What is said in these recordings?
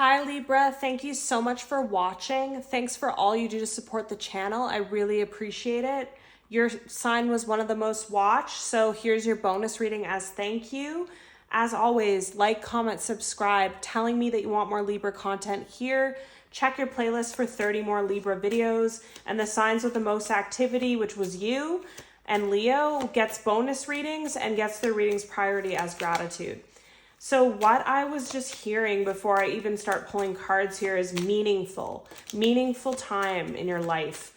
Hi Libra, thank you so much for watching. Thanks for all you do to support the channel. I really appreciate it. Your sign was one of the most watched, so here's your bonus reading as thank you. As always, like, comment, subscribe, telling me that you want more Libra content here. Check your playlist for 30 more Libra videos, and the signs with the most activity, which was you and Leo, gets bonus readings and gets their readings priority as gratitude. So what I was just hearing before I even start pulling cards here is meaningful time in your life.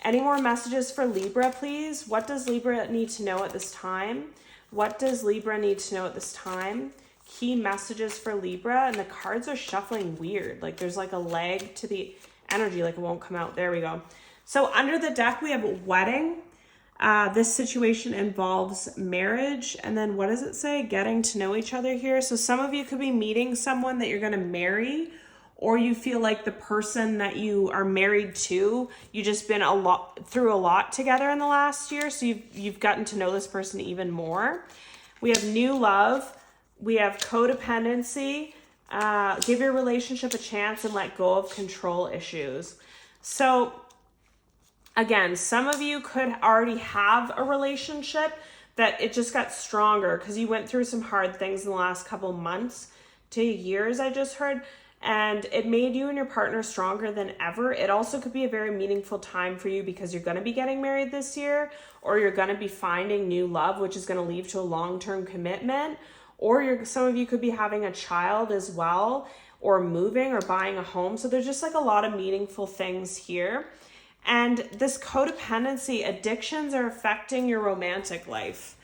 Any more messages for Libra, please? What does Libra need to know at this time? What does Libra need to know at this time? Key messages for Libra, and the cards are shuffling weird. Like there's like a lag to the energy, like it won't come out. There we go. So under the deck, we have wedding. This situation involves marriage. And then what does it say? Getting to know each other here. So some of you could be meeting someone that you're going to marry, or you feel like the person that you are married to, you just been through a lot together in the last year. So you've gotten to know this person even more. We have new love. We have codependency. Give your relationship a chance and let go of control issues. So again, some of you could already have a relationship that it just got stronger because you went through some hard things in the last couple months to years, I just heard, and it made you and your partner stronger than ever. It also could be a very meaningful time for you because you're going to be getting married this year, or you're going to be finding new love, which is going to lead to a long-term commitment, or some of you could be having a child as well, or moving or buying a home. So there's just like a lot of meaningful things here. And this codependency, addictions are affecting your romantic life.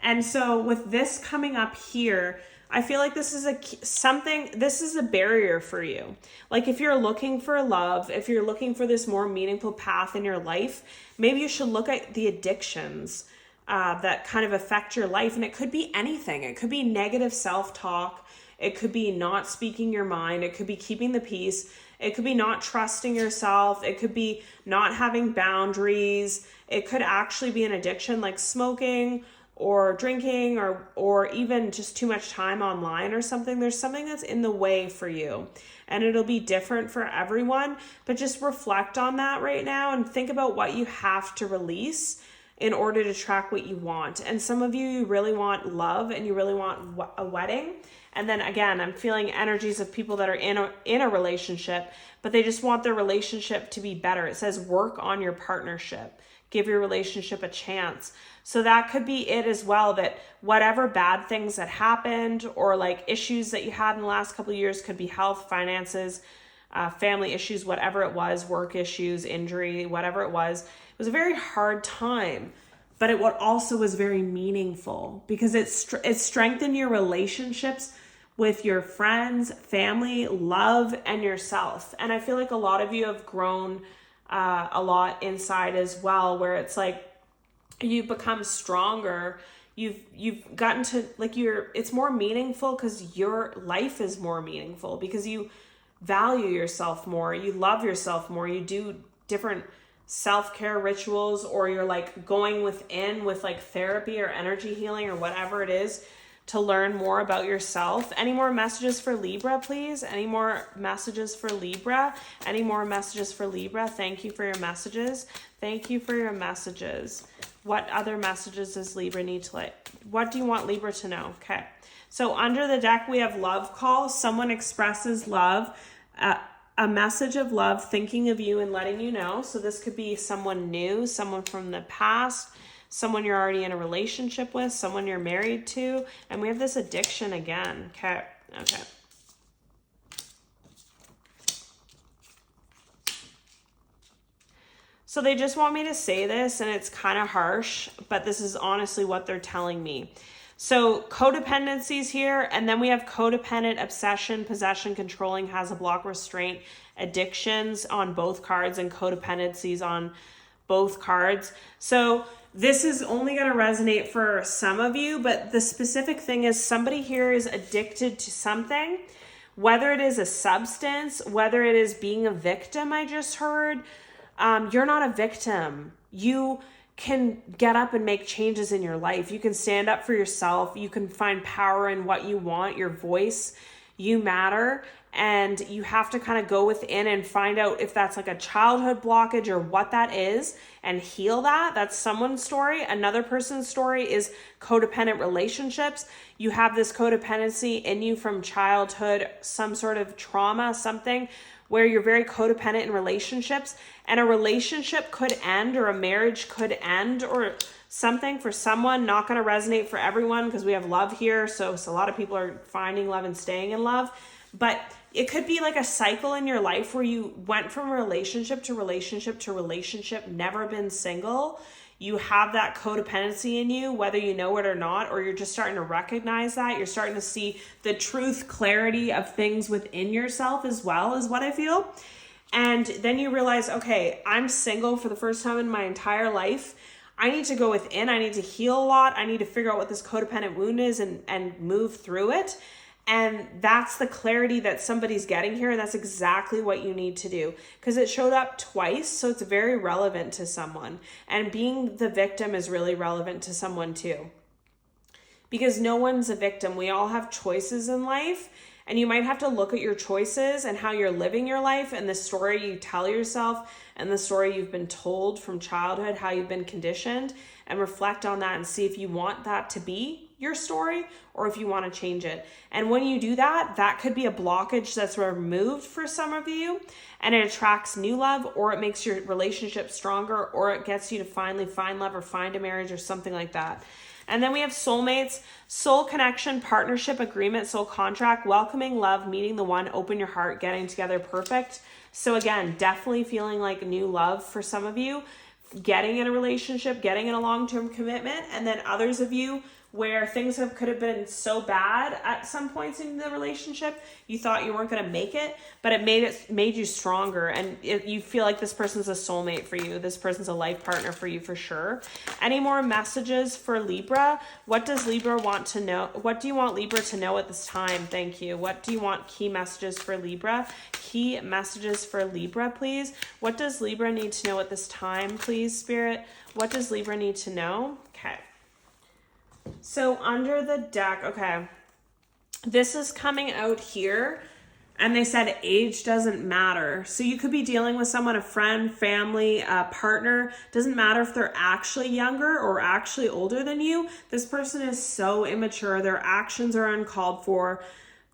And so with this coming up here, I feel like this is a barrier for you. Like if you're looking for love, if you're looking for this more meaningful path in your life, maybe you should look at the addictions that kind of affect your life. And it could be anything. It could be negative self-talk. It could be not speaking your mind. It could be keeping the peace. It could be not trusting yourself. It could be not having boundaries. It could actually be an addiction like smoking or drinking or even just too much time online or something. There's something that's in the way for you, and it'll be different for everyone, but just reflect on that right now and think about what you have to release in order to track what you want. And some of you really want love and you really want a wedding. And then again, I'm feeling energies of people that are in a relationship, but they just want their relationship to be better. It says work on your partnership. Give your relationship a chance. So that could be it as well, that whatever bad things that happened or like issues that you had in the last couple of years, could be health, finances, family issues, whatever it was, work issues, injury, whatever it was a very hard time. But it also was very meaningful because it strengthened your relationships with your friends, family, love, and yourself. And I feel like a lot of you have grown a lot inside as well, where it's like you've become stronger. You've gotten to it's more meaningful because your life is more meaningful because you value yourself more, you love yourself more, you do different self-care rituals, or you're like going within with like therapy or energy healing or whatever it is to learn more about yourself. Any more messages for Libra, please? Any more messages for Libra? Any more messages for Libra? Thank you for your messages. Thank you for your messages. What other messages does Libra need to what do you want Libra to know? Okay. So under the deck, we have love call. Someone expresses love, a message of love, thinking of you and letting you know. So this could be someone new, someone from the past, someone you're already in a relationship with, someone you're married to. And we have this addiction again. Okay. So they just want me to say this, and it's kind of harsh, but this is honestly what they're telling me. So codependencies here, and then we have codependent, obsession, possession, controlling, has a block, restraint, addictions on both cards, and codependencies on both cards. So this is only going to resonate for some of you, but the specific thing is somebody here is addicted to something, whether it is a substance, whether it is being a victim. I just heard, you're not a victim. You can get up and make changes in your life. You can stand up for yourself. You can find power in what you want, your voice. You matter. and you have to kind of go within and find out if that's like a childhood blockage or what that is and heal that. That's someone's story. Another person's story is codependent relationships. You have this codependency in you from childhood, some sort of trauma, something where you're very codependent in relationships, and a relationship could end, or a marriage could end, or something for someone. Not going to resonate for everyone because we have love here. So a lot of people are finding love and staying in love, but it could be like a cycle in your life where you went from relationship to relationship to relationship, never been single. You have that codependency in you, whether you know it or not, or you're just starting to recognize that. You're starting to see the truth, clarity of things within yourself as well, is what I feel. And then you realize, okay, I'm single for the first time in my entire life. I need to go within. I need to heal a lot. I need to figure out what this codependent wound is and move through it. And that's the clarity that somebody's getting here. And that's exactly what you need to do, because it showed up twice. So it's very relevant to someone. And being the victim is really relevant to someone too, because no one's a victim. We all have choices in life. And you might have to look at your choices and how you're living your life, and the story you tell yourself and the story you've been told from childhood, how you've been conditioned, and reflect on that and see if you want that to be your story or if you want to change it. And when you do that, that could be a blockage that's removed for some of you, and it attracts new love, or it makes your relationship stronger, or it gets you to finally find love or find a marriage or something like that. And then we have soulmates, soul connection, partnership, agreement, soul contract, welcoming love, meeting the one, open your heart, getting together, perfect. So again, definitely feeling like new love for some of you, getting in a relationship, getting in a long-term commitment. And then others of you where things could have been so bad at some points in the relationship, you thought you weren't going to make it, but it made you stronger, and you feel like this person's a soulmate for you. This person's a life partner for you for sure. Any more messages for Libra? What does Libra want to know? What do you want Libra to know at this time? Thank you. What do you want key messages for Libra? Key messages for Libra, please. What does Libra need to know at this time, please, Spirit? What does Libra need to know? Okay. So under the deck, okay, this is coming out here, and they said age doesn't matter. So you could be dealing with someone, a friend, family, a partner. Doesn't matter if they're actually younger or actually older than you. This person is so immature. Their actions are uncalled for.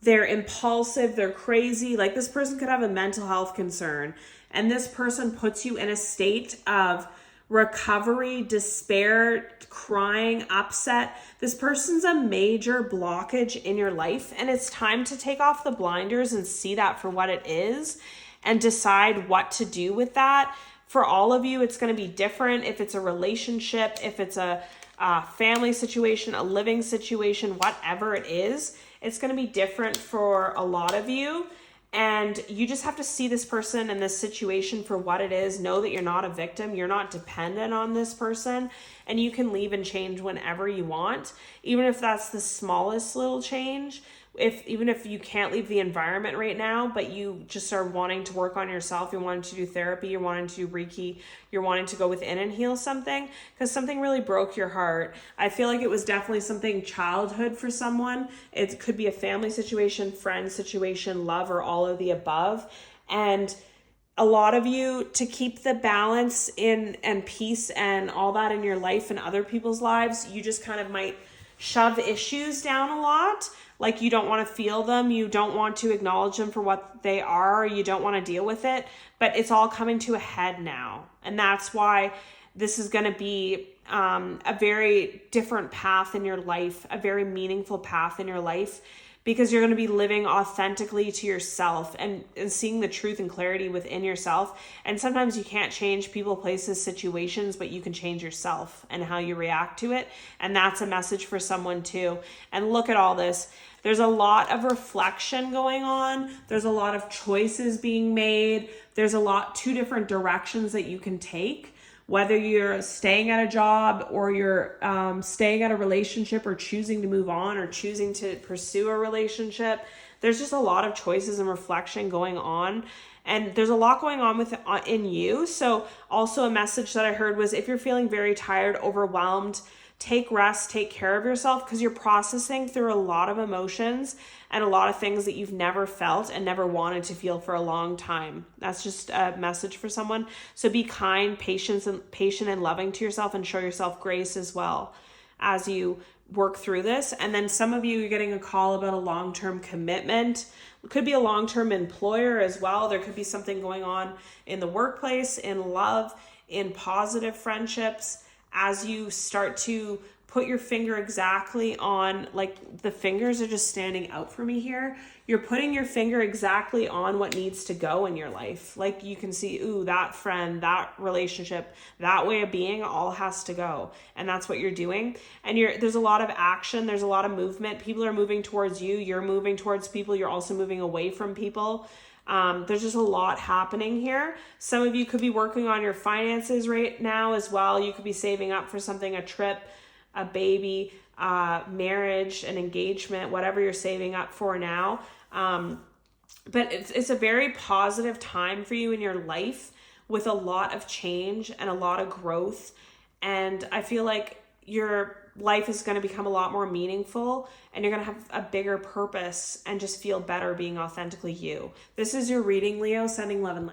They're impulsive. They're crazy. Like, this person could have a mental health concern, and this person puts you in a state of recovery, despair, crying, upset. This person's a major blockage in your life, and it's time to take off the blinders and see that for what it is and decide what to do with that. For all of you, it's going to be different. If it's a relationship, if it's a family situation, a living situation, whatever it is, it's going to be different for a lot of you. And you just have to see this person and this situation for what it is. Know that you're not a victim. You're not dependent on this person. And you can leave and change whenever you want. Even if that's the smallest little change. Even if you can't leave the environment right now, but you just are wanting to work on yourself, you're wanting to do therapy, you're wanting to do Reiki, you're wanting to go within and heal something, because something really broke your heart. I feel like it was definitely something childhood for someone. It could be a family situation, friend situation, love, or all of the above. And a lot of you, to keep the balance in and peace and all that in your life and other people's lives, you just kind of might shove issues down a lot. Like, you don't want to feel them. You don't want to acknowledge them for what they are. You don't want to deal with it. But it's all coming to a head now. And that's why this is going to be a very different path in your life, a very meaningful path in your life, because you're going to be living authentically to yourself and seeing the truth and clarity within yourself. And sometimes you can't change people, places, situations, but you can change yourself and how you react to it. And that's a message for someone too. And look at all this. There's a lot of reflection going on. There's a lot of choices being made. There's two different directions that you can take. Whether you're staying at a job or you're staying at a relationship or choosing to move on or choosing to pursue a relationship, there's just a lot of choices and reflection going on. And there's a lot going on in you. So also a message that I heard was, if you're feeling very tired, overwhelmed, take rest, take care of yourself, because you're processing through a lot of emotions and a lot of things that you've never felt and never wanted to feel for a long time. That's just a message for someone. So be kind, patient and loving to yourself, and show yourself grace as well as you work through this. And then some of you, you're getting a call about a long-term commitment. It could be a long-term employer as well. There could be something going on in the workplace, in love, in positive friendships, as you start to put your finger exactly on, like the fingers are just standing out for me here. You're putting your finger exactly on what needs to go in your life. Like you can see, ooh, that friend, that relationship, that way of being all has to go. And that's what you're doing. And there's a lot of action. There's a lot of movement. People are moving towards you. You're moving towards people. You're also moving away from people. There's just a lot happening here. Some of you could be working on your finances right now as well. You could be saving up for something, a trip, a baby, marriage, an engagement, whatever you're saving up for now. But it's a very positive time for you in your life, with a lot of change and a lot of growth. And I feel like your life is going to become a lot more meaningful, and you're going to have a bigger purpose and just feel better being authentically you. This is your reading, Leo, sending love and light.